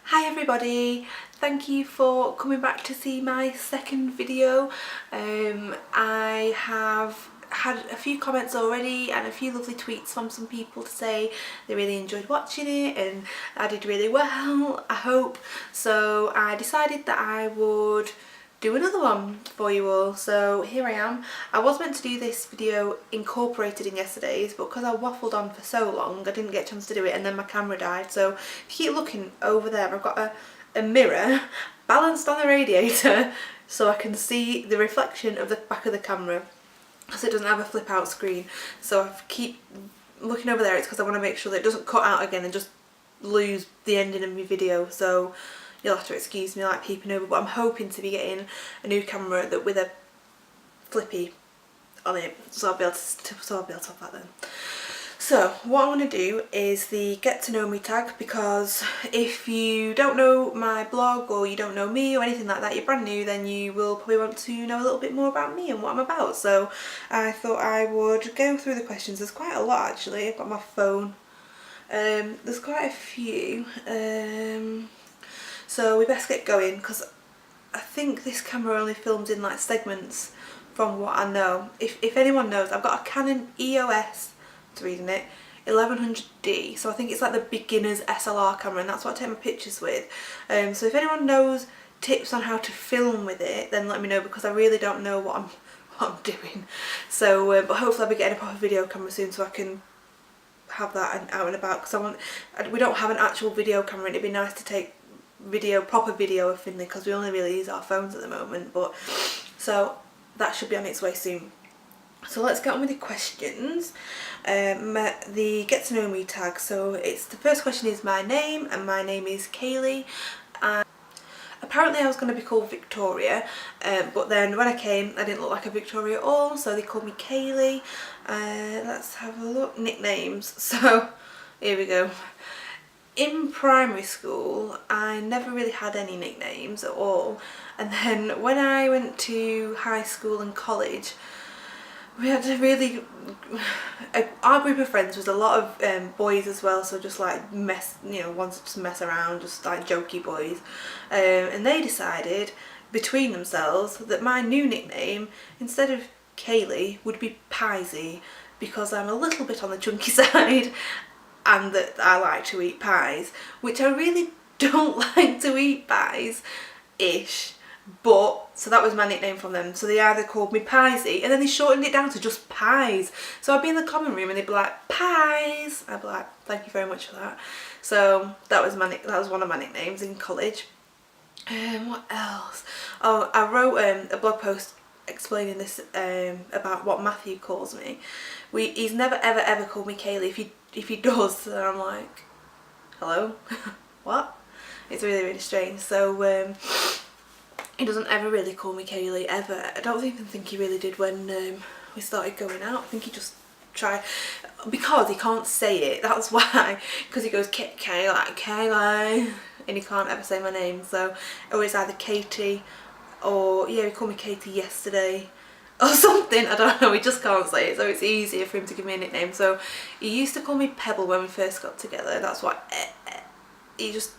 Hi everybody, thank you for coming back to see my second video. I have had a few comments already and a few lovely tweets from some people to say they really enjoyed watching it and I did really well, I hope. So I decided that I would do another one for you all. So here I am. I was meant to do this video incorporated in yesterday's, but because I waffled on for so long I didn't get a chance to do it and then my camera died. So if you keep looking over there, I've got a mirror balanced on the radiator so I can see the reflection of the back of the camera, because it doesn't have a flip out screen. So I keep looking over there. It's because I want to make sure that it doesn't cut out again and just lose the ending of my video. So you'll have to excuse me like peeping over, but I'm hoping to be getting a new camera that with a flippy on it, so I'll be able to have that then. So what I'm going to do is the get to know me tag, because if you don't know my blog or you don't know me or anything like that, you're brand new, then you will probably want to know a little bit more about me and what I'm about. So I thought I would go through the questions. There's quite a lot actually. I've got my phone. There's quite a few. So we best get going, because I think this camera only films in like segments from what I know. If anyone knows, I've got a Canon EOS, it's reading it, 1100D, so I think it's like the beginner's SLR camera and that's what I take my pictures with. So if anyone knows tips on how to film with it, then let me know, because I really don't know what I'm doing. So but hopefully I'll be getting a proper video camera soon so I can have that out and about, because we don't have an actual video camera and it'd be nice to take proper video of Finley, because we only really use our phones at the moment. But so that should be on its way soon. So let's get on with the questions. The get to know me tag. So it's the first question is my name, and my name is Kayleigh. Apparently I was going to be called Victoria, but then when I came I didn't look like a Victoria at all, so they called me Kayleigh. Let's have a look. Nicknames. So here we go. In primary school I never really had any nicknames at all, and then when I went to high school and college we had a really, our group of friends was a lot of boys as well, so just like ones that just mess around, just like jokey boys, and they decided between themselves that my new nickname, instead of Kayleigh, would be Piesy, because I'm a little bit on the chunky side and that I like to eat pies, which I really don't like to eat pies-ish. But, so that was my nickname from them. So they either called me Piesy, and then they shortened it down to just Pies. So I'd be in the common room and they'd be like, Pies! I'd be like, thank you very much for that. So that was one of my nicknames in college. What else? Oh, I wrote a blog post explaining this about what Matthew calls me. He's never ever called me Kayleigh. If he does, then I'm like, hello? What? It's really strange. So he doesn't ever really call me Kayleigh, ever. I don't even think he really did when we started going out. I think he just tried, because he can't say it, that's why, because he goes Kayleigh, and he can't ever say my name. So always either Katie, or yeah, he called me Katie yesterday or something, I don't know, he just can't say it, so it's easier for him to give me a nickname. So he used to call me Pebble when we first got together. That's what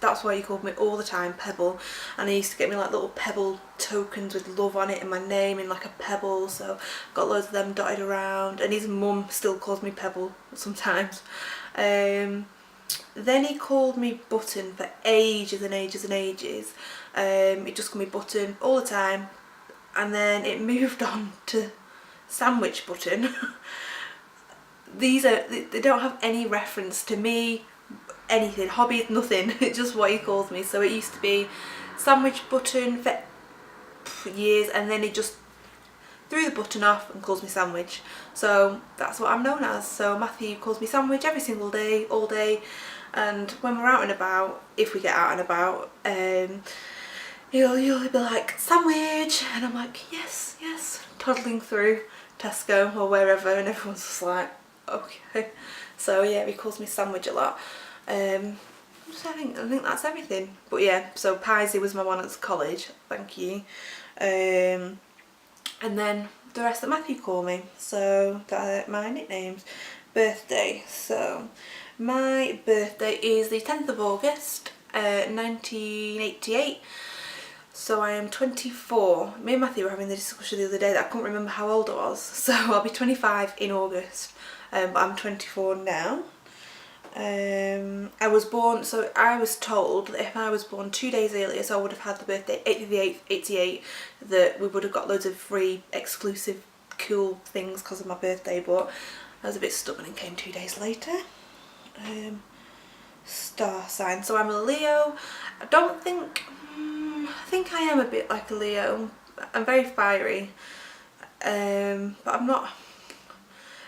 that's why he called me all the time, Pebble, and he used to get me like little pebble tokens with love on it and my name in like a pebble, so I've got loads of them dotted around, and his mum still calls me Pebble sometimes. Then he called me Button for ages and ages and ages. He just called me Button all the time, and then it moved on to Sandwich Button. They don't have any reference to me, anything, hobbies, nothing. It's just what he calls me. So it used to be Sandwich Button for years, and then he just threw the button off and calls me Sandwich. So that's what I'm known as. So Matthew calls me Sandwich every single day, all day, and when we're out and about, if we get out and about, he'll be like, Sandwich, and I'm like, yes, toddling through Tesco or wherever, and everyone's just like, okay. So yeah, he calls me Sandwich a lot. I think that's everything. But yeah, so Piesy was my one at college, thank you. And then the rest that Matthew called me, so that are my nicknames. Birthday, so my birthday is the 10th of August 1988. So I am 24. Me and Matthew were having the discussion the other day that I couldn't remember how old I was. So I'll be 25 in August, but I'm 24 now. I was born, so I was told that if I was born 2 days earlier, so I would have had the birthday 8th of the 8th, 88, that we would have got loads of free, exclusive, cool things because of my birthday, but I was a bit stubborn and came 2 days later. Star sign, so I'm a Leo. I don't think, I think I am a bit like a Leo. I'm very fiery, but I'm not,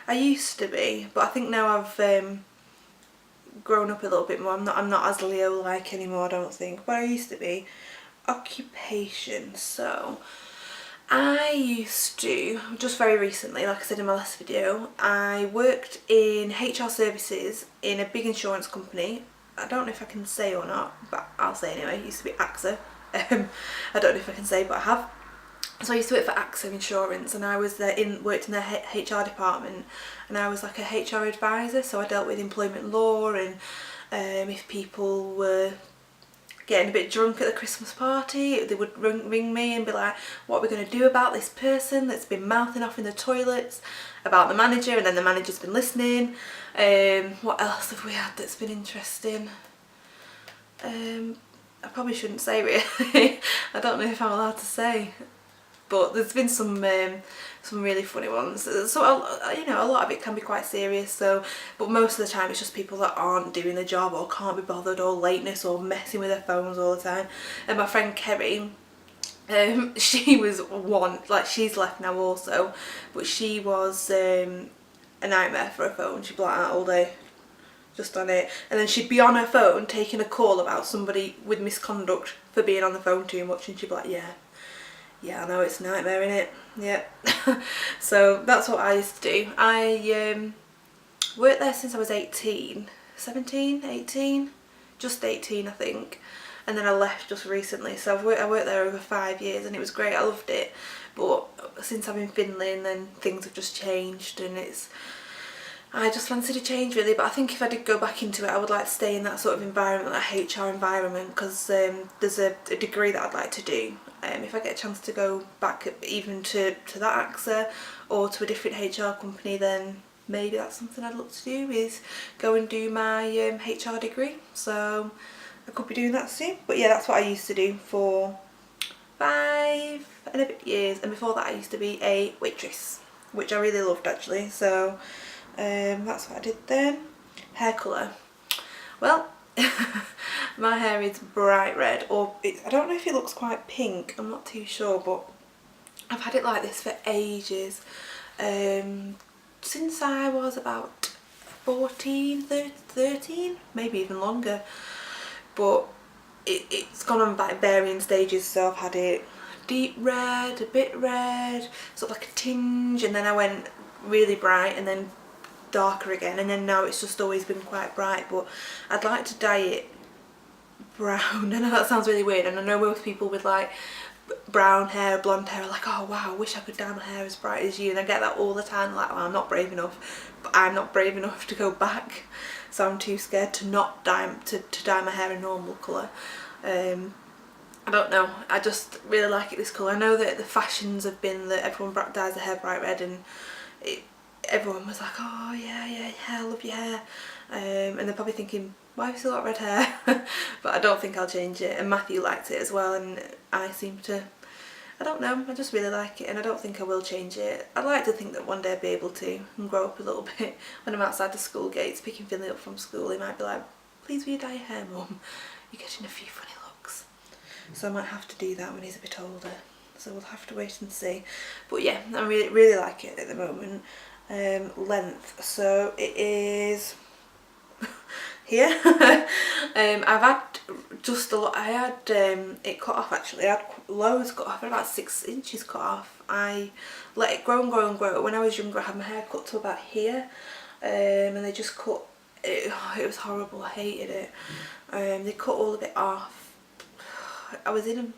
I used to be, but I think now I've grown up a little bit more. I'm not as Leo-like anymore, I don't think, but I used to be. Occupation, so I used to, just very recently, like I said in my last video, I worked in HR services in a big insurance company. I don't know if I can say or not, but I'll say anyway. It used to be AXA. I don't know if I can say, but I have. So I used to work for AXA Insurance, and I was there worked in their HR department, and I was like a HR advisor, so I dealt with employment law, and if people were getting a bit drunk at the Christmas party, they would ring me and be like, what are we going to do about this person that's been mouthing off in the toilets about the manager, and then the manager's been listening. What else have we had that's been interesting? I probably shouldn't say really. I don't know if I'm allowed to say, but there's been some really funny ones. So you know, a lot of it can be quite serious. So, but most of the time it's just people that aren't doing the job or can't be bothered, or lateness, or messing with their phones all the time. And my friend Kerry, she was one, like she's left now also, but she was a nightmare for a phone. She'd black out all day, just on it, and then she'd be on her phone taking a call about somebody with misconduct for being on the phone too much, and she'd be like, yeah, I know, it's a nightmare, innit? Yep. So that's what I used to do. I worked there since I was 18, 17, 18, just 18 I think, and then I left just recently. So I worked there over 5 years, and it was great, I loved it, but since I'm in Finland then things have just changed, and I just fancied a change really. But I think if I did go back into it, I would like to stay in that sort of environment, that HR environment, because there's a degree that I'd like to do. If I get a chance to go back even to that AXA or to a different HR company, then maybe that's something I'd look to do, is go and do my HR degree. So I could be doing that soon. But yeah, that's what I used to do for 5 and a bit years, and before that I used to be a waitress, which I really loved actually. So that's what I did then. Hair colour, well, my hair is bright red, or I don't know if it looks quite pink, I'm not too sure, but I've had it like this for ages, since I was about 14, 13, maybe even longer, but it's gone on by varying stages. So I've had it deep red, a bit red, sort of like a tinge, and then I went really bright and then darker again, and then now it's just always been quite bright. But I'd like to dye it brown. I know that sounds really weird, and I know most people with like brown hair, blonde hair are like, oh wow, I wish I could dye my hair as bright as you, and I get that all the time, like, well, I'm not brave enough. But I'm not brave enough to go back, so I'm too scared to not dye my hair a normal colour. I don't know, I just really like it this colour. I know that the fashions have been that everyone dyes their hair bright red, and everyone was like, oh yeah, I love your hair, and they're probably thinking, why have you still got red hair? But I don't think I'll change it, and Matthew liked it as well, and I seem to, I don't know, I just really like it, and I don't think I will change it. I'd like to think that one day I'll be able to, and grow up a little bit. When I'm outside the school gates picking Finley up from school, he might be like, please will you dye your hair, Mum? You're getting a few funny looks. So I might have to do that when he's a bit older, so we'll have to wait and see. But yeah, I really like it at the moment. Length, so it is here. I've had just a lot. I had it cut off actually. I had loads cut off. I had about 6 inches cut off. I let it grow and grow and grow. When I was younger, I had my hair cut to about here, and they just cut it. Oh, it was horrible. I hated it. They cut all of it off. I was in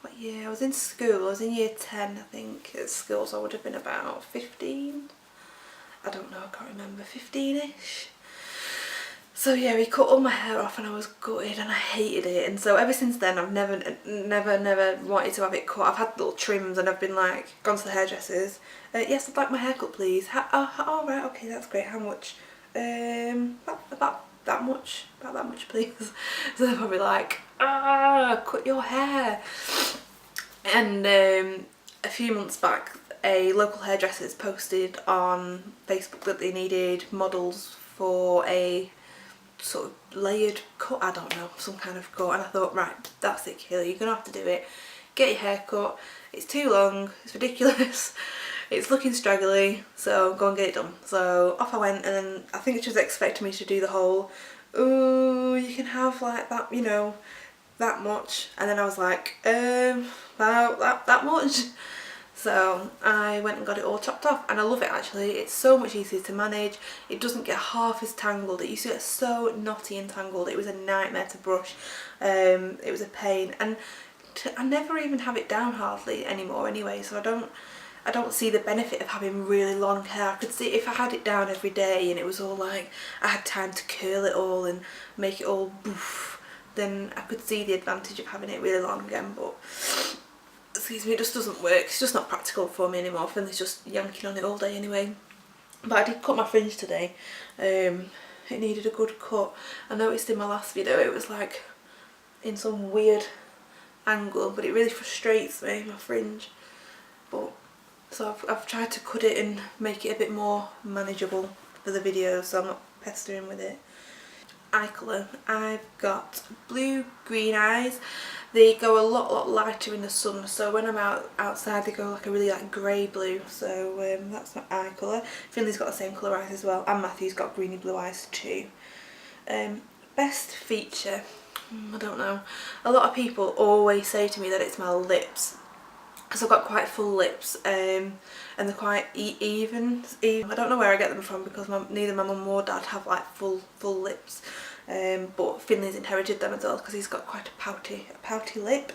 what year? I was in school. I was in year 10, I think, at school. So I would have been about 15. I don't know. I can't remember. 15ish. So yeah, he cut all my hair off and I was gutted and I hated it, and so ever since then I've never wanted to have it cut. I've had little trims and I've been like, gone to the hairdressers, yes, I'd like my hair cut please. Oh right, okay, that's great, how much? About that much please. So they're probably like, cut your hair. And a few months back a local hairdresser's posted on Facebook that they needed models for a sort of layered cut, I don't know, some kind of cut, and I thought, right, that's it Kayleigh, you're gonna have to do it, get your hair cut, it's too long, it's ridiculous, it's looking straggly, so go and get it done. So off I went, and then I think she was expecting me to do the whole, oh, you can have like that, you know, that much, and then I was like, about that much. So I went and got it all chopped off, and I love it actually. It's so much easier to manage. It doesn't get half as tangled. It used to get so knotty and tangled. It was a nightmare to brush. It was a pain, and I never even have it down hardly anymore anyway, so I don't see the benefit of having really long hair. I could see if I had it down every day and it was all like, I had time to curl it all and make it all boof, then I could see the advantage of having it really long again, but excuse me, it just doesn't work. It's just not practical for me anymore. Finley's just yanking on it all day anyway. But I did cut my fringe today. It needed a good cut. I noticed in my last video it was like in some weird angle, but it really frustrates me, my fringe. But so I've tried to cut it and make it a bit more manageable for the video, so I'm not pestering with it. Eye colour, I've got blue green eyes. They go a lot lighter in the sun, so when I'm outside they go like a really like grey blue, so that's my eye colour. Finley's got the same colour eyes as well, and Matthew's got greeny blue eyes too. Best feature, I don't know. A lot of people always say to me that it's my lips, because I've got quite full lips, and they're quite even. I don't know where I get them from, because neither my mum or dad have like full lips, but Finley's inherited them as well because he's got quite a pouty lip.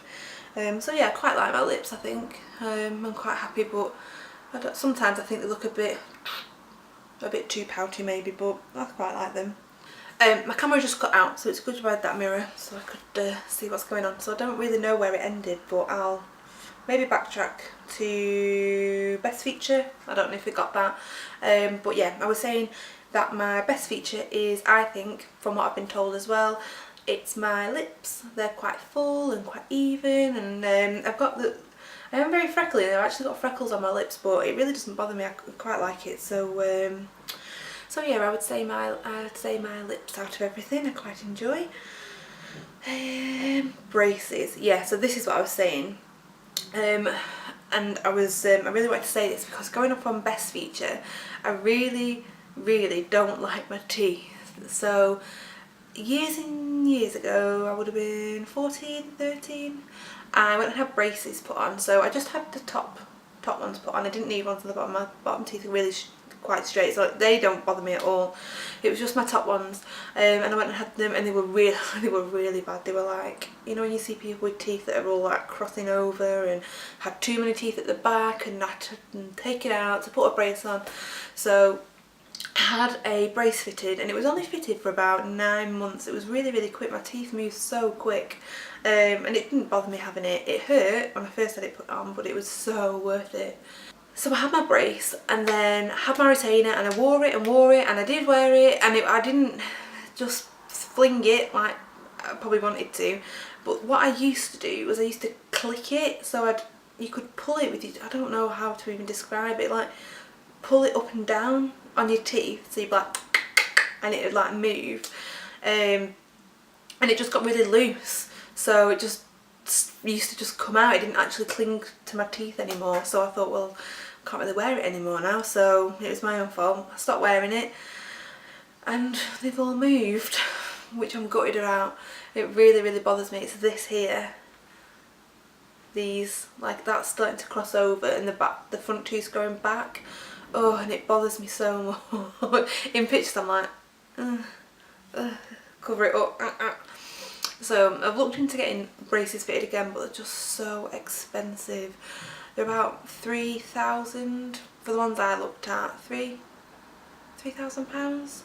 So yeah, I quite like my lips, I think. I'm quite happy, but sometimes I think they look a bit too pouty maybe, but I quite like them. My camera just cut out, so it's good to have that mirror so I could see what's going on. So I don't really know where it ended, but I'll maybe backtrack to best feature. I don't know if we got that, but yeah, I was saying that my best feature is, I think, from what I've been told as well, it's my lips. They're quite full and quite even, and I am very freckly, and I've actually got freckles on my lips, but it really doesn't bother me. I quite like it. So so yeah, I would say my lips out of everything I quite enjoy. Braces, yeah, so this is what I was saying. And I really wanted to say this because going up on best feature, I really don't like my teeth. So years and years ago, I would have been 14, 13, I went and had braces put on. So I just had the top ones put on. I didn't need ones on the bottom. My bottom teeth are really quite straight, so they don't bother me at all. It was just my top ones, and I went and had them, and they were really bad. They were like, you know, when you see people with teeth that are all like crossing over and had too many teeth at the back and had to take it out to put a brace on. So I had a brace fitted, and it was only fitted for about 9 months. It was really quick. My teeth moved so quick, and it didn't bother me having it. It hurt when I first had it put on, but it was so worth it. So I had my brace, and then I had my retainer, and I wore it, and I did wear it, and I didn't just fling it like I probably wanted to. But what I used to do was I used to click it, so you could pull it with your, I don't know how to even describe it, like pull it up and down on your teeth, so you'd be like, and it would like move, and it just got really loose, so it just used to just come out. It didn't actually cling to my teeth anymore, so I thought, well, I can't really wear it anymore now, so it was my own fault. I stopped wearing it and they've all moved, which I'm gutted about. It really bothers me. It's this here, these, like that's starting to cross over, and the front tooth's going back. Oh, and it bothers me so much. In pictures I'm like, cover it up. So I've looked into getting braces fitted again, but they're just so expensive. They're about £3,000 for the ones I looked at. £3,000.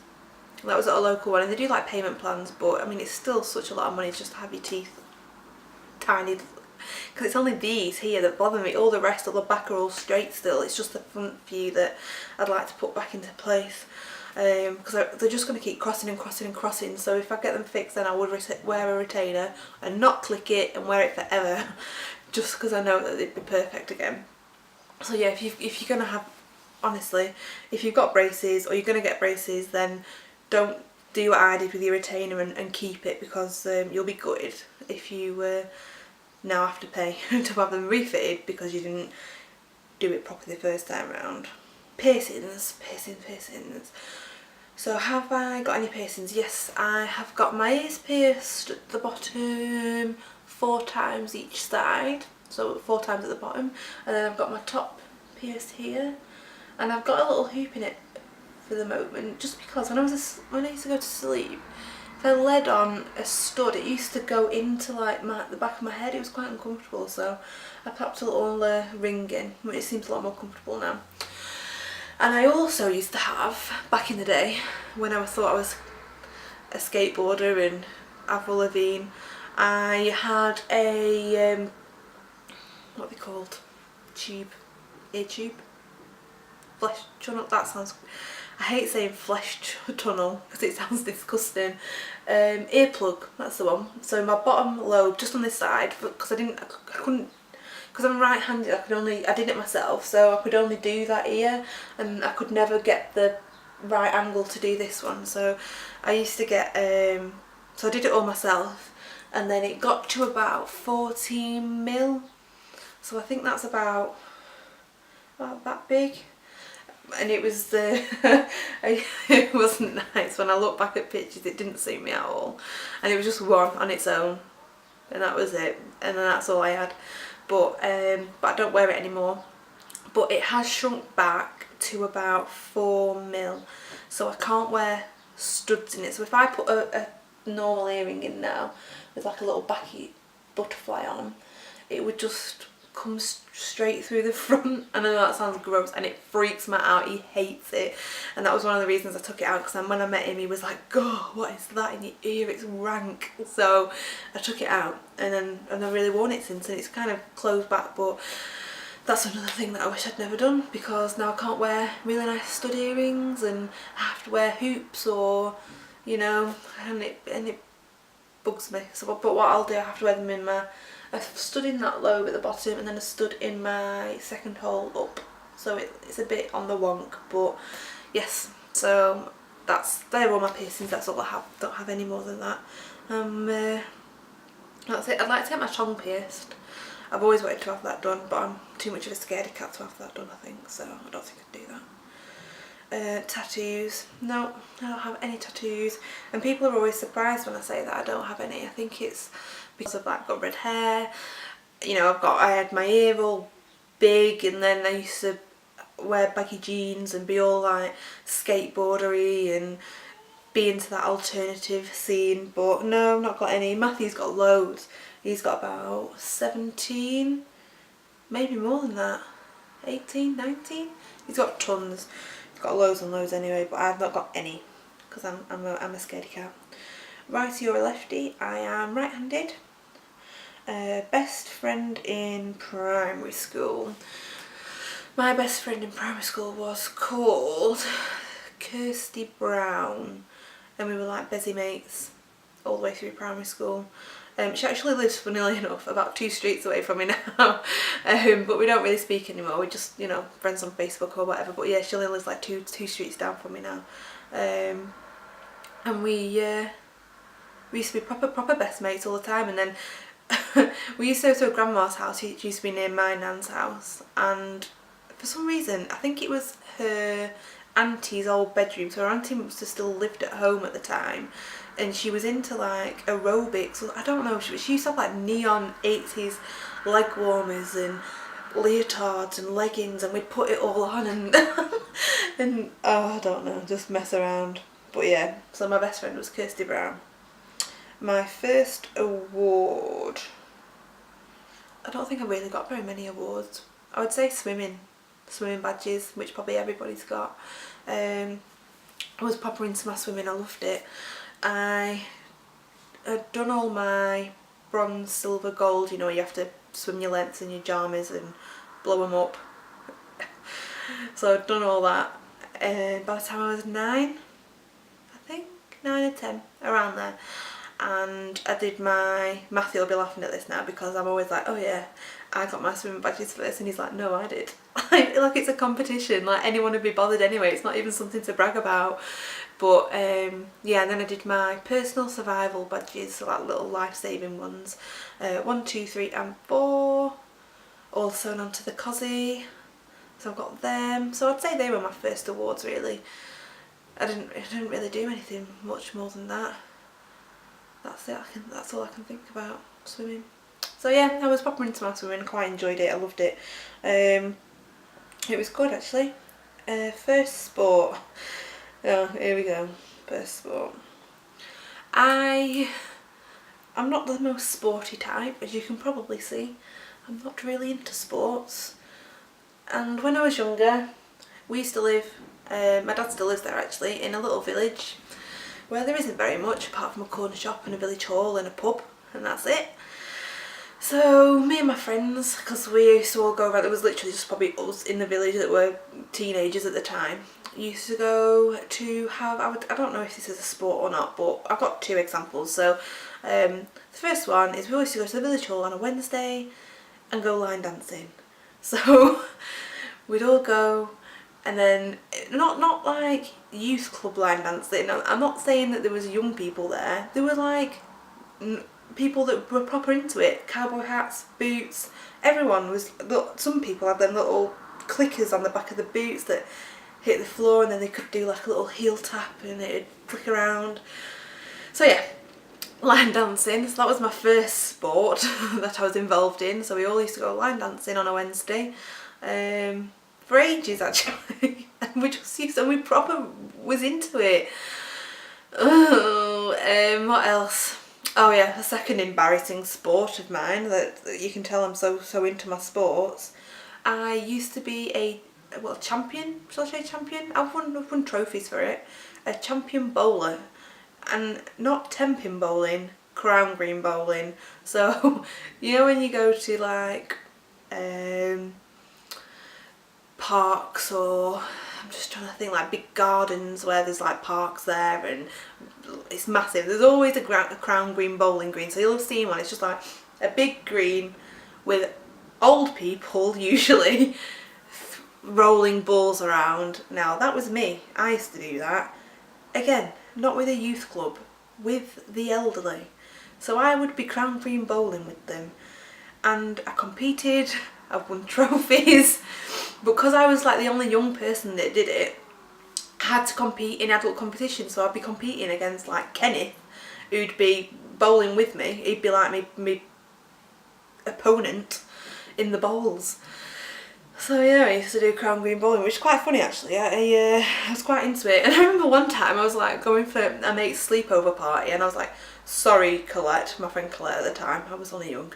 That was at a local one, and they do like payment plans, but I mean it's still such a lot of money just to have your teeth tiny, because it's only these here that bother me. All the rest of the back are all straight still. It's just the front few that I'd like to put back into place, because they're just going to keep crossing and crossing and crossing. So if I get them fixed, then I would wear a retainer and not click it and wear it forever just because I know that they'd be perfect again. So yeah, if you're going to have, honestly, if you've got braces or you're going to get braces, then don't do what I did with your retainer and keep it, because you'll be gutted if you now have to pay to have them refitted because you didn't do it properly the first time round. Piercings. So have I got any piercings? Yes, I have got my ears pierced at the bottom 4 times each side, so 4 times at the bottom, and then I've got my top pierced here, and I've got a little hoop in it for the moment, just because when I used to go to sleep, if I led on a stud, it used to go into like the back of my head. It was quite uncomfortable, so I popped a little ring in, which seems a lot more comfortable now. And I also used to have, back in the day, when I thought I was a skateboarder and Avril Lavigne, I had a, what are they called? Ear tube? Flesh tunnel, that sounds, I hate saying flesh tunnel because it sounds disgusting. Earplug, that's the one. So my bottom lobe, just on this side, because I couldn't, because I'm right-handed, I did it myself, so I could only do that ear, and I could never get the right angle to do this one. So I used to get, so I did it all myself, and then it got to about 14 mil. So I think that's about that big. And it was it wasn't nice. When I look back at pictures, it didn't suit me at all, and it was just one on its own, and that was it, and then that's all I had. But I don't wear it anymore. But it has shrunk back to about 4 mil, so I can't wear studs in it. So if I put a normal earring in now with like a little backy butterfly on them, it would just comes straight through the front. I know that sounds gross, and it freaks Matt out. He hates it, and that was one of the reasons I took it out, because when I met him he was like, "God, what is that in your ear? It's rank." So I took it out, and I've really worn it since, and it's kind of closed back. But that's another thing that I wish I'd never done, because now I can't wear really nice stud earrings, and I have to wear hoops, or you know, and it bugs me. So but what I'll do, I have to wear them in a stud in that lobe at the bottom, and then a stud in my second hole up, so it's a bit on the wonk. But yes, so they're all my piercings. That's all I have. Don't have any more than that. That's it. I'd like to get my tongue pierced. I've always wanted to have that done, but I'm too much of a scaredy cat to have that done, I think, so I don't think I'd do that. Tattoos. No, I don't have any tattoos, and people are always surprised when I say that I don't have any. I think it's because I've got red hair, you know, I had my ear all big, and then I used to wear baggy jeans and be all like skateboardery and be into that alternative scene. But no, I've not got any. Matthew's got loads. He's got about 17, maybe more than that, 18, 19. He's got tons. He's got loads and loads anyway, but I've not got any because I'm a scaredy cat. Righty or a lefty? I am right-handed. Best friend in primary school. My best friend in primary school was called Kirsty Brown, and we were like busy mates all the way through primary school. She actually lives, funnily enough, about 2 streets away from me now, but we don't really speak anymore. We just, you know, friends on Facebook or whatever. But yeah, she only lives like two streets down from me now, and we used to be proper best mates all the time. And then we used to go to a grandma's house. It used to be near my nan's house, and for some reason, I think it was her auntie's old bedroom, so her auntie must have still lived at home at the time, and she was into like aerobics. I don't know, she used to have like neon 80s leg warmers and leotards and leggings, and we'd put it all on and and oh, I don't know, just mess around. But yeah, so my best friend was Kirsty Brown. My first award, I don't think I really got very many awards. I would say swimming badges, which probably everybody's got. I was proper into my swimming, I loved it. I had done all my bronze, silver, gold, you know, you have to swim your lengths in your jammies and blow them up. So I'd done all that by the time I was 9, I think, 9 or 10, around there. And I did my, Matthew will be laughing at this now because I'm always like, oh yeah, I got my swimming badges first, and he's like, no, I did. Like it's a competition, like anyone would be bothered anyway, it's not even something to brag about. But yeah, and then I did my personal survival badges, so like little life-saving ones, 1, 2, 3 and 4, all sewn onto the cosy, so I've got them. So I'd say they were my first awards really. I didn't really do anything much more than that. That's it, that's all I can think about swimming. So yeah, I was proper into my swimming, quite enjoyed it, I loved it. It was good actually. First sport. Oh, here we go. First sport. I'm not the most sporty type, as you can probably see. I'm not really into sports. And when I was younger, we used to live, my dad still lives there actually, in a little village where there isn't very much apart from a corner shop and a village hall and a pub, and that's it. So me and my friends, because we used to all go around, it was literally just probably us in the village that were teenagers at the time, used to go to have, I don't know if this is a sport or not, but I've got 2 examples. So the first one is we always used to go to the village hall on a Wednesday and go line dancing. So we'd all go, and then not like youth club line dancing. I'm not saying that there was young people there. There were like people that were proper into it. Cowboy hats, boots. Everyone was. Some people had them little clickers on the back of the boots that hit the floor, and then they could do like a little heel tap and it'd flick around. So yeah, line dancing. So that was my first sport that I was involved in. So we all used to go line dancing on a Wednesday. For ages actually, and we just used to, and we proper was into it. Oh, what else? Oh yeah, a second embarrassing sport of mine that you can tell I'm so into my sports. I used to be a champion. Shall I say champion? I've won trophies for it. A champion bowler, and not 10-pin bowling, crown green bowling. So you know when you go to like parks, or I'm just trying to think, like big gardens where there's like parks there and it's massive, there's always a crown green bowling green. So you'll have seen one, it's just like a big green with old people usually rolling balls around. Now that was me, I used to do that. Again, not with a youth club, with the elderly. So I would be crown green bowling with them, and I competed, I've won trophies. Because I was like the only young person that did it, I had to compete in adult competitions. So I'd be competing against like Kenneth, who'd be bowling with me. He'd be like me opponent in the bowls. So yeah, I used to do crown green bowling, which is quite funny actually. I was quite into it. And I remember one time I was like going for a mate's sleepover party, and I was like, sorry Colette, my friend Colette at the time, I was only young,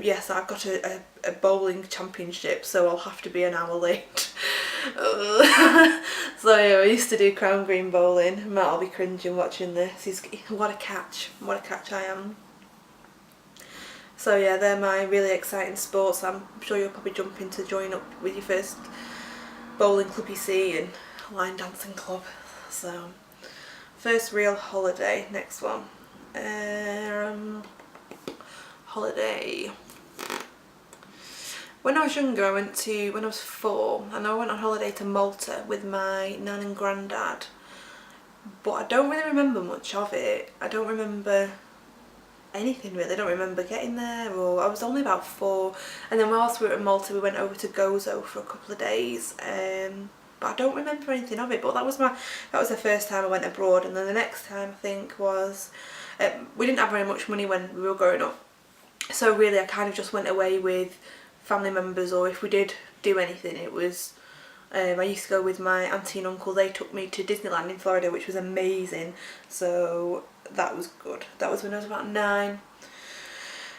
yes, I've got a bowling championship, so I'll have to be an hour late. So yeah, I used to do crown green bowling. Matt'll be cringing watching this. What a catch I am. So yeah, they're my really exciting sports. I'm sure you'll probably jump in to join up with your first bowling club you see and line dancing club. So first real holiday, next one. Holiday. When I was younger, when I was 4, and I went on holiday to Malta with my nan and granddad, but I don't really remember much of it. I don't remember anything really. I don't remember getting there, or I was only about 4. And then whilst we were in Malta, we went over to Gozo for a couple of days, but I don't remember anything of it. But that was the first time I went abroad. And then the next time I think was, we didn't have very much money when we were growing up, so really I kind of just went away with family members, or if we did do anything, it was I used to go with my auntie and uncle. They took me to Disneyland in Florida, which was amazing, so that was good. That was when I was about 9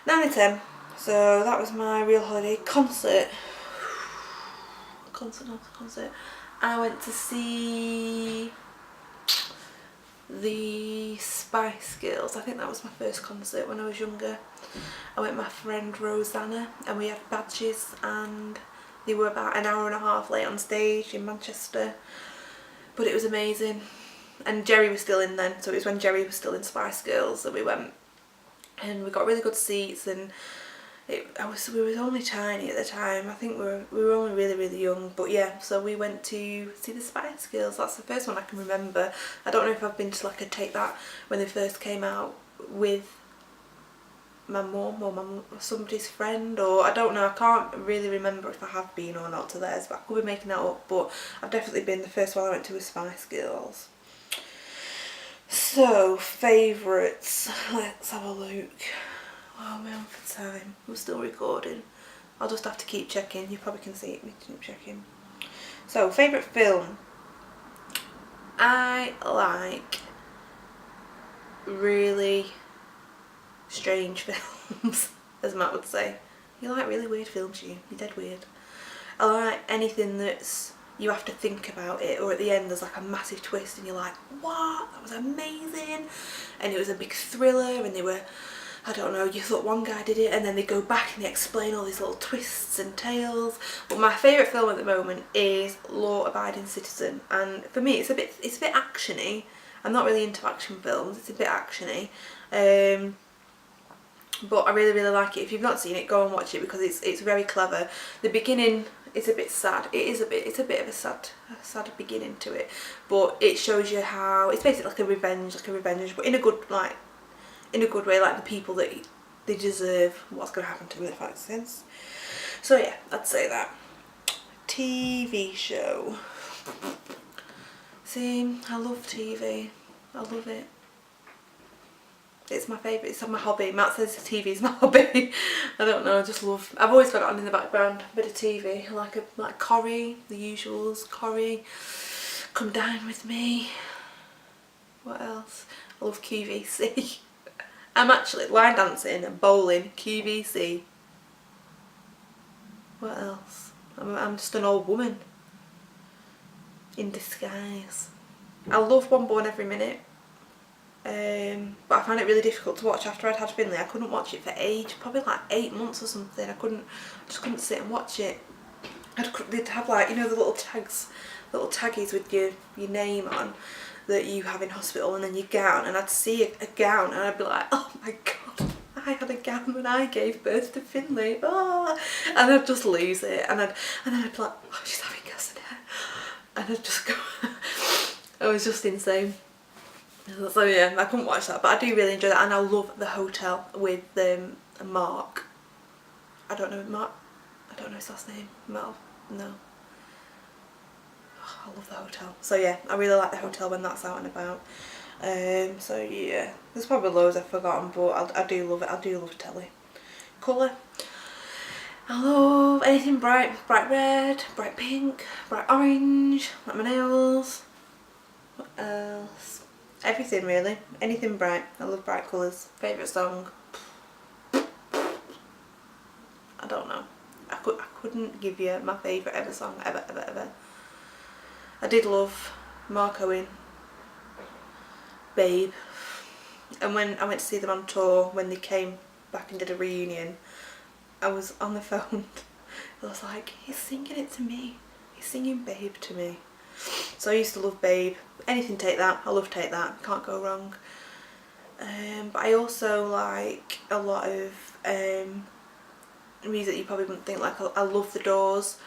or 10. So that was my real holiday. Concert. I went to see the Spice Girls. I think that was my first concert when I was younger. I went with my friend Rosanna and we had badges, and they were about an hour and a half late on stage in Manchester, but it was amazing. And Jerry was still in then, so it was when Jerry was still in Spice Girls that we went, and we got really good seats. And we were only tiny at the time. I think we were only really young, but yeah, so we went to see the Spice Girls. That's the first one I can remember. I don't know if I've been to like a Take That when they first came out with my mum or somebody's friend, or I don't know, I can't really remember if I have been or not to theirs, but I could be making that up. But I've definitely been. The first one I went to was Spice Girls. So, favourites, let's have a look. Oh, we're on for time. We're still recording. I'll just have to keep checking. You probably can see it, me keep checking. So, favourite film. I like really strange films, as Matt would say. You like really weird films, you're dead weird. I like anything that's, you have to think about it, or at the end there's like a massive twist and you're like, what? That was amazing. And it was a big thriller, and they were, I don't know, you thought one guy did it, and then they go back and they explain all these little twists and tales. But my favourite film at the moment is Law Abiding Citizen, and for me it's a bit actiony. I'm not really into action films, it's a bit actiony. But I really like it. If you've not seen it, go and watch it because it's very clever. The beginning is a bit sad. It's a bit of a sad beginning to it, but it shows you how it's basically like a revenge, but in a good way, like the people that they deserve what's going to happen to them, if that makes sense. So yeah, I'd say that. TV show. See, I love TV. I love it. It's my favourite, it's my hobby. Matt says TV is my hobby. I don't know, I just love, I've always got it on in the background, a bit of TV. I like Corrie, the usuals, Corrie, Come Dine With Me. What else? I love QVC. I'm actually line dancing and bowling, QVC. What else? I'm just an old woman in disguise. I love One Born Every Minute. But I found it really difficult to watch after I'd had Finley. I couldn't watch it for age, probably like 8 months or something. I just couldn't sit and watch it. They'd have like, you know, the little tags, little taggies with your name on that you have in hospital, and then your gown, and I'd see a gown and I'd be like, oh my god, I had a gown when I gave birth to Finley. Oh, and I'd just lose it, and then I'd be like, oh, she's having gas in her, and I'd just go. It was just insane. So yeah, I couldn't watch that, but I do really enjoy that, and I love The Hotel with Mark. I don't know his last name. Mel? No. Oh, I love The Hotel. So yeah, I really like The Hotel when that's out and about. So yeah, there's probably loads I've forgotten, but I do love it. I do love telly. Colour. I love anything bright red, bright pink, bright orange, like my nails. What else? Everything really, anything bright. I love bright colours. Favourite song? I don't know. I couldn't give you my favourite ever song, ever. I did love Mark Owen, Babe, and when I went to see them on tour, when they came back and did a reunion, I was on the phone. I was like, he's singing it to me. He's singing Babe to me. So I used to love Babe. Anything Take That, I love Take That, can't go wrong. But I also like a lot of music you probably wouldn't think. Like I love The Doors,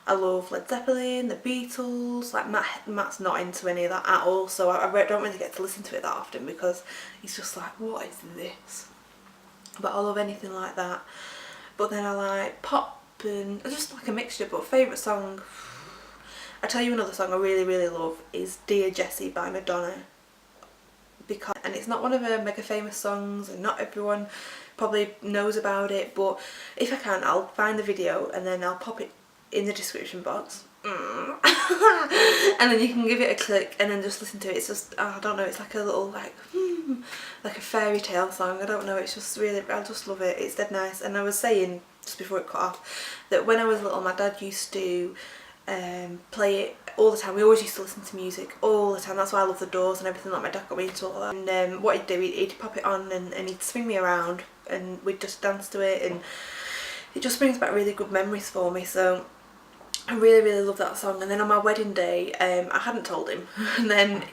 I love Led Zeppelin, The Beatles. Like Matt's not into any of that at all, so I don't really get to listen to it that often because he's just like, what is this? But I love anything like that. But then I like pop and just like a mixture. But favourite song, I tell you another song I really love is Dear Jessie by Madonna, and it's not one of her mega famous songs and not everyone probably knows about it, but if I can I'll find the video and then I'll pop it in the description box and then you can give it a click and then just listen to it. It's just, I don't know, it's like a little like a fairy tale song. I don't know, it's just really, I just love it. It's dead nice. And I was saying just before it cut off that when I was little my dad used to play it all the time. We always used to listen to music all the time. That's why I love the Doors and everything. Like my dad got me into all that. And what he'd do, he'd pop it on and he'd swing me around and we'd just dance to it, and it just brings back really good memories for me. So I really love that song. And then on my wedding day, I hadn't told him, and then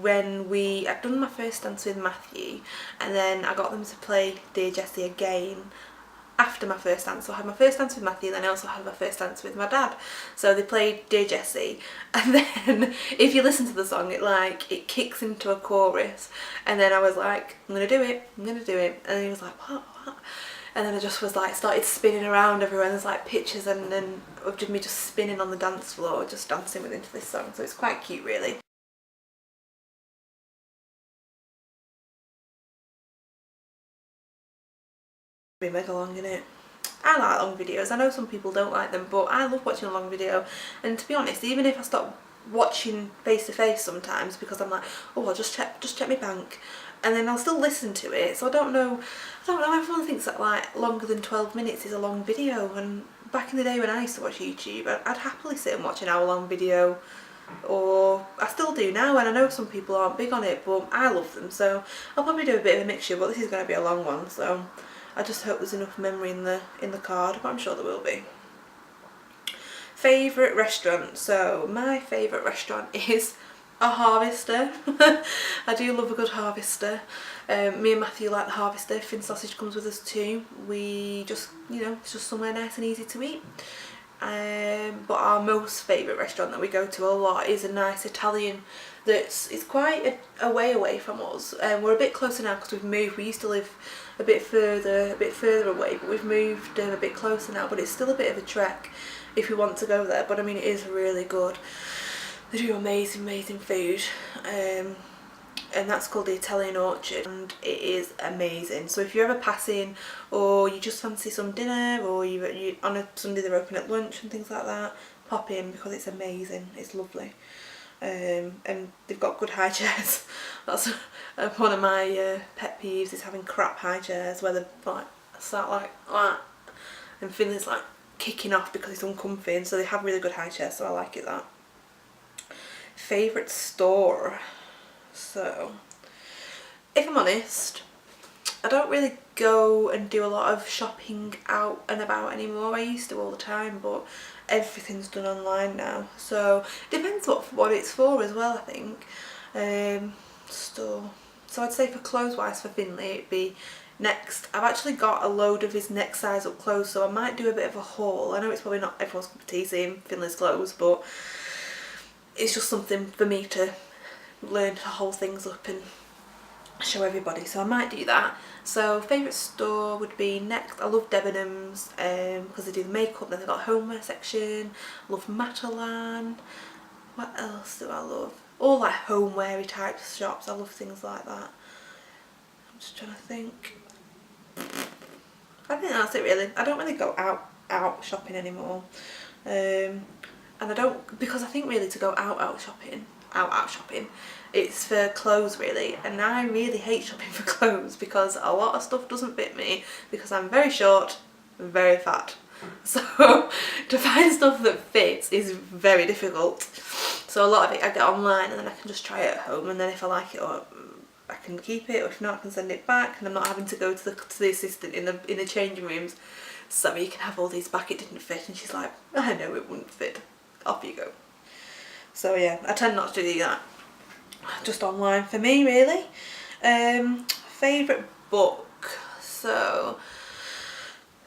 when I'd done my first dance with Matthew, and then I got them to play Dear Jessie again after my first dance. So I had my first dance with Matthew, and then I also had my first dance with my dad. So they played Dear Jessie, and then if you listen to the song, it kicks into a chorus, and then I was like, I'm gonna do it, I'm gonna do it, and he was like, what? And then I just was like, started spinning around everywhere. There's like pictures and then of me just spinning on the dance floor, just dancing with into this song. So it's quite cute, really. Be mega long, innit? I like long videos. I know some people don't like them, but I love watching a long video. And to be honest, even if I stop watching face to face sometimes because I'm like, oh, I'll just check my bank, and then I'll still listen to it. So I don't know, everyone thinks that like longer than 12 minutes is a long video, and back in the day when I used to watch YouTube, I'd happily sit and watch an hour-long video, or I still do now, and I know some people aren't big on it, but I love them, so I'll probably do a bit of a mixture. But this is going to be a long one, so I just hope there's enough memory in the card, but I'm sure there will be. Favourite restaurant. So my favourite restaurant is a Harvester. I do love a good Harvester. Me and Matthew like the Harvester. Fin sausage comes with us too. We just, it's just somewhere nice and easy to eat. But our most favourite restaurant that we go to a lot is a nice Italian it's quite a way away from us. We're a bit closer now because we've moved. We used to live a bit further away, but we've moved a bit closer now, but it's still a bit of a trek if we want to go there. But I mean, it is really good. They do amazing food, and that's called the Italian Orchard, and it is amazing. So if you're ever passing, or you just fancy some dinner, or you on a Sunday they're open at lunch and things like that, pop in because it's amazing. It's lovely. And they've got good high chairs. That's one of my pet peeves, is having crap high chairs where they're like sat like that, and Finley's like kicking off because it's uncomfy. And so they have really good high chairs, so I like it that. Favourite store. So if I'm honest, I don't really go and do a lot of shopping out and about anymore. I used to all the time, but everything's done online now, so it depends what it's for as well, I think. Store. So I'd say for clothes wise for Finley it'd be Next. I've actually got a load of his next size up clothes, so I might do a bit of a haul. I know it's probably not everyone's cup of tea seeing Finley's clothes, but it's just something for me to learn to haul things up and show everybody, so I might do that. So favourite store would be Next. I love Debenhams because they do the makeup. Then they've got a homeware section. I love Matalan. What else do I love? All like homeware-y type shops. I love things like that. I'm just trying to think. I think that's it really. I don't really go out shopping anymore, and I don't, because I think really to go out shopping, it's for clothes really, and I really hate shopping for clothes because a lot of stuff doesn't fit me because I'm very short and very fat. So to find stuff that fits is very difficult. So a lot of it I get online, and then I can just try it at home, and then if I like it, or I can keep it, or if not I can send it back, and I'm not having to go to the assistant in the changing rooms. So you can have all these back, it didn't fit, and she's like, I know it wouldn't fit, off you go. So yeah, I tend not to do that. Just online for me really. Favourite book. So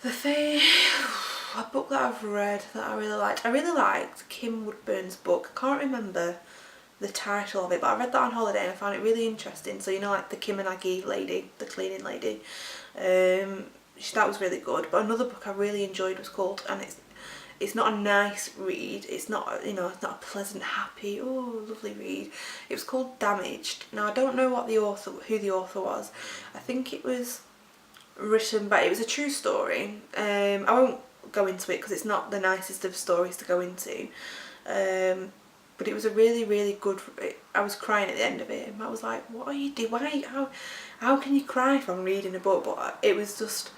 a book that I've read that I really liked Kim Woodburn's book. I can't remember the title of it, but I read that on holiday and I found it really interesting. So like the Kim and Aggie lady, the cleaning lady, that was really good. But another book I really enjoyed was called, and it's not a nice read, it's not, it's not a pleasant, happy, oh lovely read. It was called Damaged. Now I don't know who the author was. I think it was written by, it was a true story. I won't go into it because it's not the nicest of stories to go into. But it was a really good, I was crying at the end of it, and I was like, what are you doing? How can you cry from reading a book? But it was just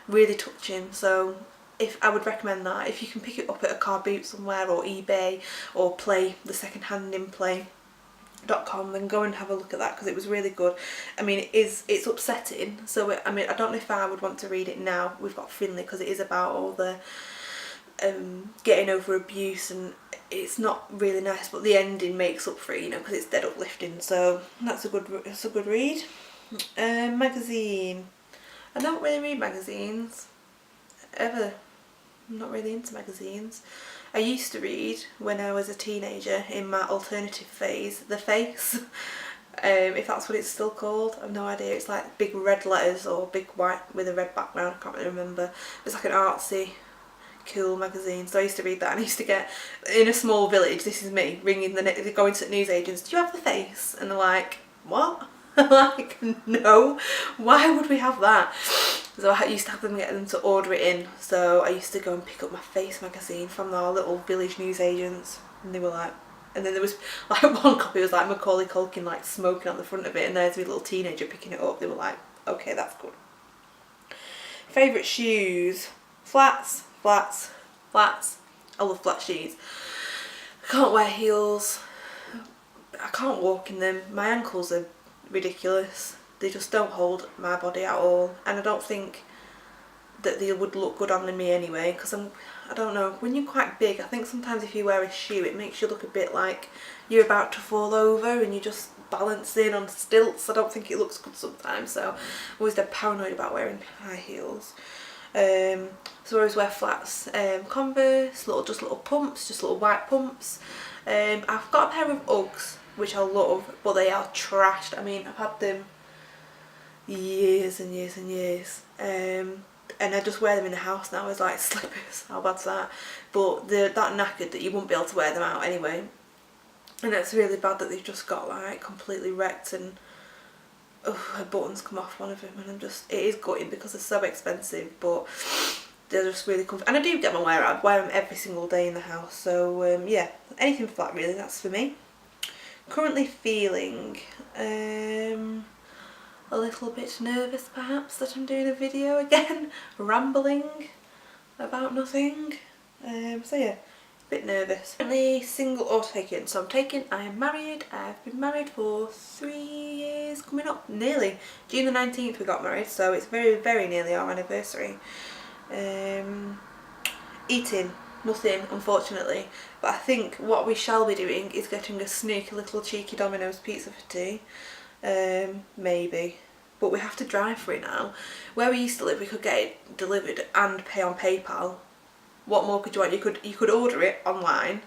really touching. So if I would recommend that. If you can pick it up at a car boot somewhere or eBay or Play, the second hand in Play.com, then go and have a look at that because it was really good. I mean, it's upsetting, so I mean, I don't know if I would want to read it now. We've got Finley, because it is about all the getting over abuse, and it's not really nice, but the ending makes up for it, you know, because it's dead uplifting. So that's a good read. Magazine. I don't really read magazines ever. I'm not really into magazines. I used to read when I was a teenager in my alternative phase, The Face, if that's what it's still called. I have no idea. It's like big red letters or big white with a red background. I can't really remember. It's like an artsy, cool magazine. So I used to read that, and I used to get, in a small village, this is me, ringing going to newsagents, do you have The Face? And they're like, what? I'm like, no, why would we have that? So I used to have them, get them to order it in. So I used to go and pick up my Face magazine from our little village newsagents, and they were like, and then there was like one copy was like Macaulay Culkin like smoking on the front of it, and there's my little teenager picking it up. They were like, okay, that's good. Favourite shoes? Flats, flats, flats. I love flat shoes. I can't wear heels. I can't walk in them. My ankles are ridiculous. They just don't hold my body at all, and I don't think that they would look good on me anyway, because I don't know, when you're quite big, I think sometimes if you wear a shoe it makes you look a bit like you're about to fall over and you're just balancing on stilts. I don't think it looks good sometimes, so I'm always dead paranoid about wearing high heels. So I always wear flats. Converse, just little pumps, just little white pumps. I've got a pair of Uggs which I love, but they are trashed. I mean, I've had them years and years and years, and I just wear them in the house now as like slippers. How bad's that? But they're that knackered that you wouldn't be able to wear them out anyway, and it's really bad that they've just got like completely wrecked, and her buttons come off one of them, and it is gutting because they're so expensive, but they're just really comfortable. And I do get my wear out. I wear them every single day in the house, so yeah, anything flat really, that's for me. Currently feeling a little bit nervous perhaps that I'm doing a video again, rambling about nothing. So yeah, a bit nervous. Currently single or taken. So I am married. I've been married for 3 years, coming up nearly. June the 19th we got married, so it's very, very nearly our anniversary. Eating. Nothing, unfortunately, but I think what we shall be doing is getting a sneaky little cheeky Domino's pizza for tea, maybe, but we have to drive for it now. Where we used to live we could get it delivered and pay on PayPal. What more could you want? You could order it online,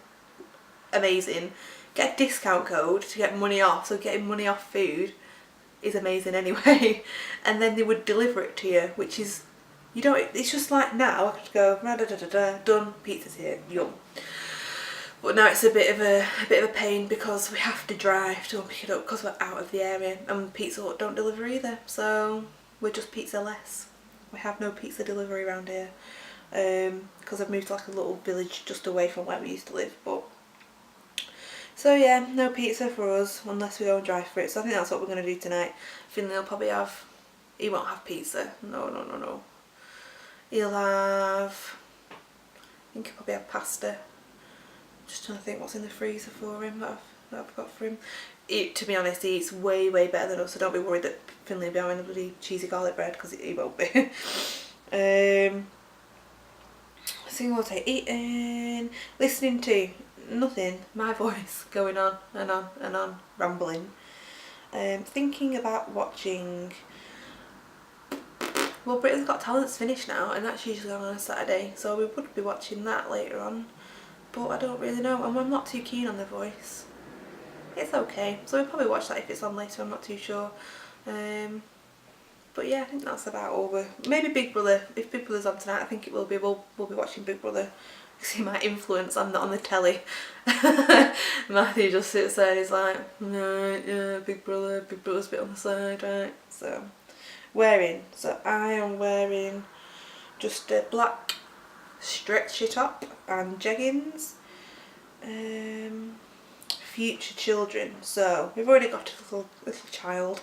amazing, get a discount code to get money off, so getting money off food is amazing anyway, and then they would deliver it to you, which is, you don't, it's just like now I could go da, da, da, da, done, pizza's here, yum. But now it's a bit of a pain because we have to drive to go and pick it up because we're out of the area, and Pizza Hut don't deliver either, so we're just pizza less. We have no pizza delivery around here because I've moved to like a little village just away from where we used to live. But so yeah, no pizza for us unless we go and drive for it. So I think that's what we're going to do tonight. Finley will probably have, he won't have pizza, no. He'll have, I think he'll probably have pasta. Just trying to think what's in the freezer for him that I've got for him. To be honest, he eats way, way better than us, so don't be worried that Finley will be having a bloody cheesy garlic bread, because he won't be. Single day, eating, listening to nothing, my voice going on and on and on, rambling. Thinking about watching, well, Britain's Got Talent's finished now, and that's usually on a Saturday, so we would be watching that later on, but I don't really know, and I'm not too keen on The Voice. It's okay, so we'll probably watch that if it's on later, I'm not too sure. But yeah, I think that's about all. Maybe Big Brother, if Big Brother's on tonight, I think it will be, we'll be watching Big Brother. See my influence, I'm not on the telly. Matthew just sits there and he's like, right, yeah, Big Brother's a bit on the side, right? So so I am wearing just a black stretchy top and jeggings. Future children, so we've already got a little child.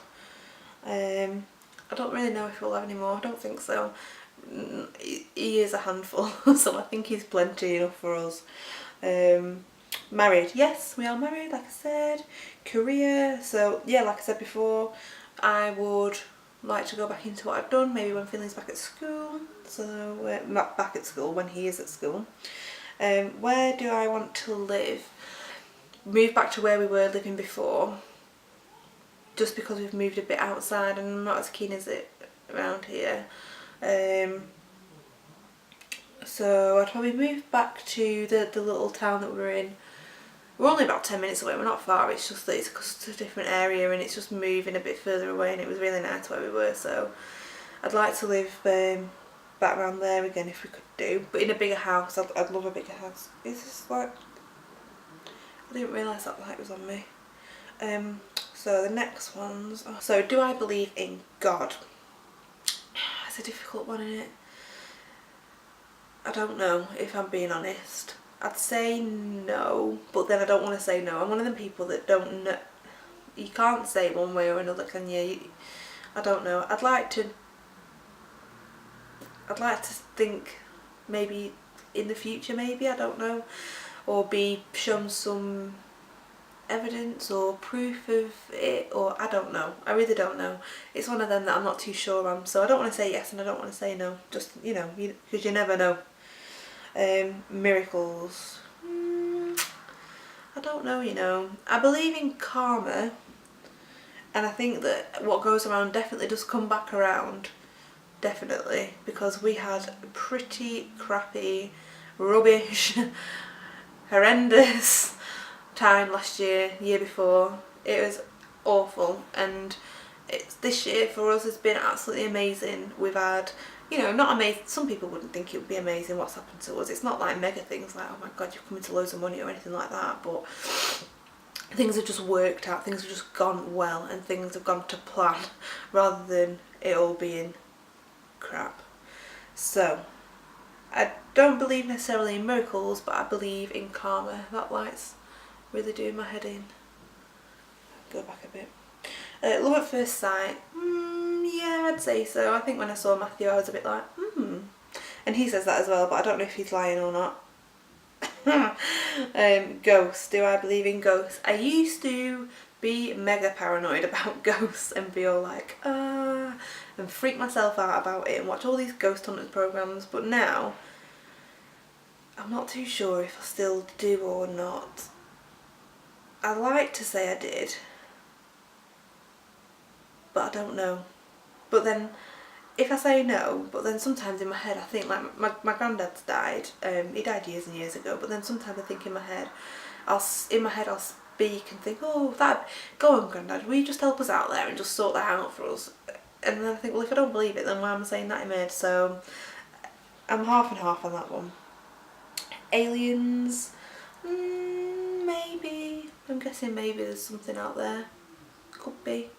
I don't really know if we'll have any more, I don't think so. he is a handful, so I think he's plenty enough for us. Married, yes, we are married, like I said. Career, so yeah, like I said before, I would like to go back into what I've done, maybe when Finley's back at school, so not back at school, when he is at school. Where do I want to live? Move back to where we were living before, just because we've moved a bit outside and I'm not as keen as it around here. So I'd probably move back to the little town that we're in. We're only about 10 minutes away, we're not far, it's just that it's just a different area and it's just moving a bit further away, and it was really nice where we were, so I'd like to live back around there again if we could do, but in a bigger house. I'd love a bigger house. Is this like... I didn't realise that light was on me. So the next ones... Oh, so do I believe in God? It's a difficult one, isn't it? I don't know, if I'm being honest. I'd say no, but then I don't want to say no. I'm one of them people that don't know. You can't say one way or another, can you? I don't know. I'd like to think maybe in the future, maybe, I don't know, or be shown some evidence or proof of it, or I don't know. I really don't know. It's one of them that I'm not too sure on, so I don't want to say yes and I don't want to say no. Just, you know, because you never know. Miracles. I don't know, you know. I believe in karma, and I think that what goes around definitely does come back around. Definitely, because we had pretty crappy, rubbish, horrendous time last year, year before. It was awful, and this year for us has been absolutely amazing. We've had, you know, not amazing, some people wouldn't think it would be amazing what's happened to us. It's not like mega things like, oh my god, you've come into loads of money or anything like that, but things have just worked out, things have just gone well, and things have gone to plan rather than it all being crap. So I don't believe necessarily in miracles, but I believe in karma. That light's really doing my head in. Go back a bit. Love at first sight. Yeah, I'd say so. I think when I saw Matthew I was a bit like, and he says that as well, but I don't know if he's lying or not. Ghosts. Do I believe in ghosts? I used to be mega paranoid about ghosts and be all like, and freak myself out about it and watch all these ghost hunters programs, but now I'm not too sure if I still do or not. I like to say I did, but I don't know. But then if I say no, but then sometimes in my head I think, like, my granddad's died. He died years and years ago, but then sometimes I think in my head I'll speak and think, oh, that, go on granddad, will you just help us out there and just sort that out for us? And then I think, well, if I don't believe it, then why am I saying that in my head? So I'm half and half on that one. Aliens, maybe. I'm guessing maybe there's something out there. Could be.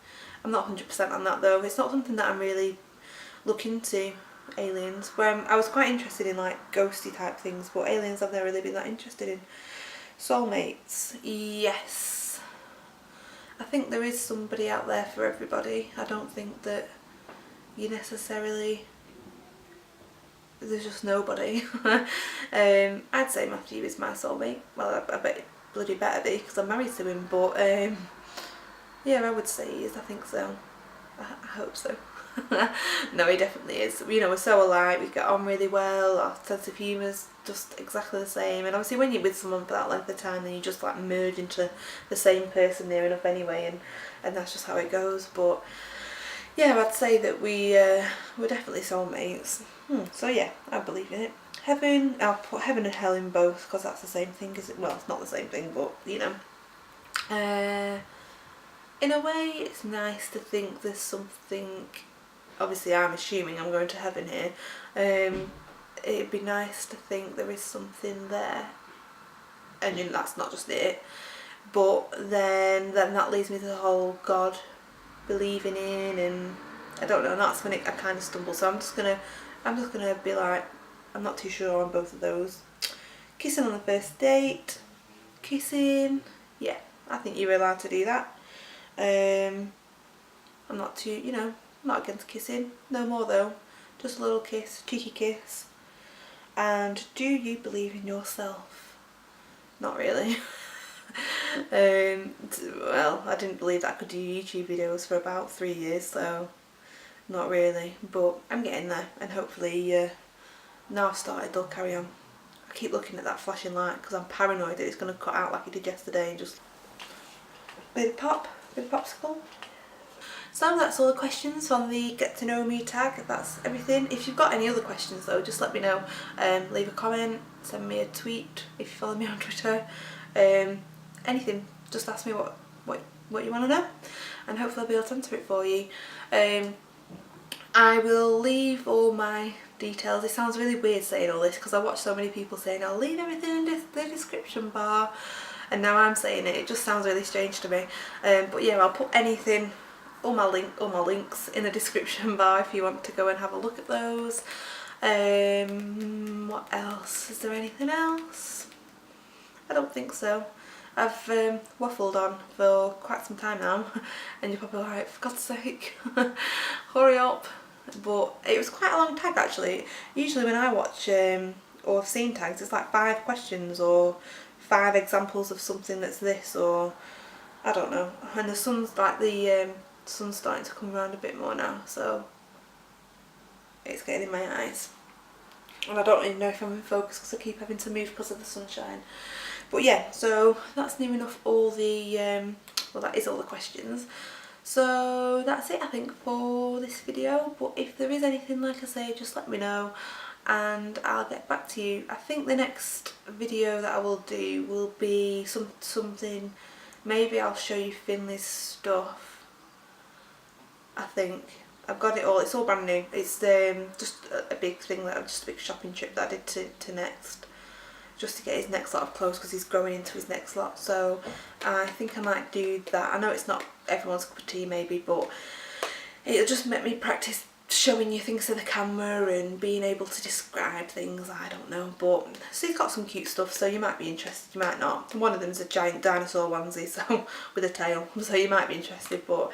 I'm not 100% on that though. It's not something that I'm really looking into, aliens. Where I was quite interested in like ghosty type things, but aliens I've never really been that interested in. Soulmates, yes. I think there is somebody out there for everybody. I don't think that you necessarily, there's just nobody. I'd say Matthew is my soulmate. Well, I bet it bloody better be because I'm married to him, but yeah, I would say he is. I think so. I hope so. No, he definitely is. You know, we're so alike, we get on really well, our sense of humour's just exactly the same, and obviously when you're with someone for that length of time then you just like merge into the same person near enough anyway, and that's just how it goes. But yeah, I'd say that we're definitely soulmates. So yeah, I believe in it. Heaven, I'll put heaven and hell in both because that's the same thing, is it? Well, it's not the same thing, but you know. In a way it's nice to think there's something, obviously I'm assuming I'm going to heaven here, it'd be nice to think there is something there, and you know, that's not just it, but then that leads me to the whole God believing in, and I don't know, and that's when I kind of stumble, so I'm just gonna be like, I'm not too sure on both of those. Kissing on the first date, kissing, yeah, I think you're allowed to do that. I'm not too, you know, not against kissing, no more though, just a little kiss, cheeky kiss. And do you believe in yourself? Not really. Well, I didn't believe that I could do YouTube videos for about 3 years, so not really, but I'm getting there, and hopefully now I've started they'll carry on. I keep looking at that flashing light because I'm paranoid that it's going to cut out like it did yesterday and just bit of pop, bit of popsicle. So that's all the questions on the get to know me tag. That's everything. If you've got any other questions though, just let me know. Leave a comment, send me a tweet if you follow me on Twitter. Anything, just ask me what you want to know, and hopefully I'll be able to answer it for you. I will leave all my details. It sounds really weird saying all this because I watch so many people saying I'll leave everything in the description bar, and now I'm saying it. It just sounds really strange to me. But yeah, I'll put anything, all my links in the description bar if you want to go and have a look at those. What else? Is there anything else? I don't think so. I've waffled on for quite some time now and you're probably like, for God's sake, hurry up. But it was quite a long tag actually. Usually when I watch or have seen tags, it's like 5 questions or 5 examples of something that's this, or I don't know. And the sun's like sun's starting to come around a bit more now, so it's getting in my eyes. And I don't even know if I'm in focus because I keep having to move because of the sunshine. But yeah, so that's near enough all the, well that is all the questions. So that's it I think for this video, but if there is anything, like I say, just let me know and I'll get back to you. I think the next video that I will do will be something, maybe I'll show you Finley's stuff. I think I've got it all, it's all brand new. It's just a big thing, just a big shopping trip that I did to Next, just to get his next lot of clothes because he's growing into his next lot. So I think I might do that. I know it's not everyone's cup of tea maybe, but it'll just make me practice showing you things to the camera and being able to describe things, I don't know. But so he's got some cute stuff, so you might be interested, you might not. One of them is a giant dinosaur onesie, so with a tail, so you might be interested. But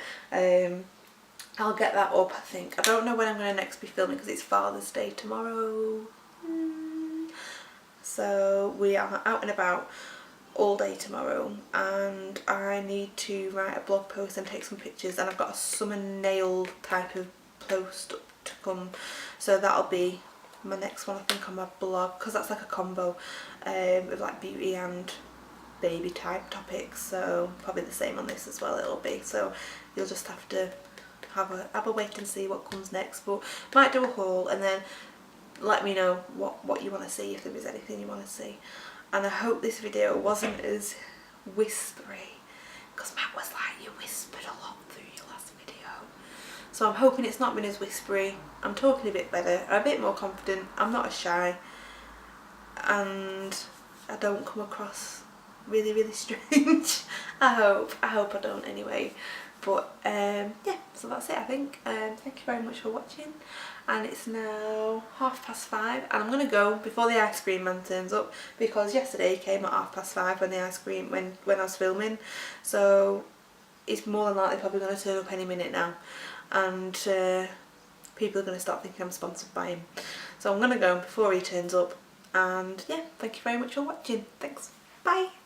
I'll get that up, I think. I don't know when I'm going to next be filming because it's Father's Day tomorrow. So we are out and about all day tomorrow and I need to write a blog post and take some pictures, and I've got a summer nail type of post to come, so that'll be my next one I think on my blog, because that's like a combo with like beauty and baby type topics, so probably the same on this as well it'll be. So you'll just have to have a wait and see what comes next, but might do a haul and then let me know what you want to see, if there is anything you want to see. And I hope this video wasn't as whispery, because Matt was like, you whispered a lot through your last video. So I'm hoping it's not been as whispery. I'm talking a bit better, I'm a bit more confident, I'm not as shy, and I don't come across really strange. I hope I don't anyway. But yeah, so that's it I think. Thank you very much for watching, and it's now 5:30 and I'm going to go before the ice cream man turns up, because yesterday he came at 5:30 when the ice cream, when I was filming, so it's more than likely probably going to turn up any minute now, and people are going to start thinking I'm sponsored by him. So I'm going to go before he turns up, and yeah, thank you very much for watching. Thanks, bye.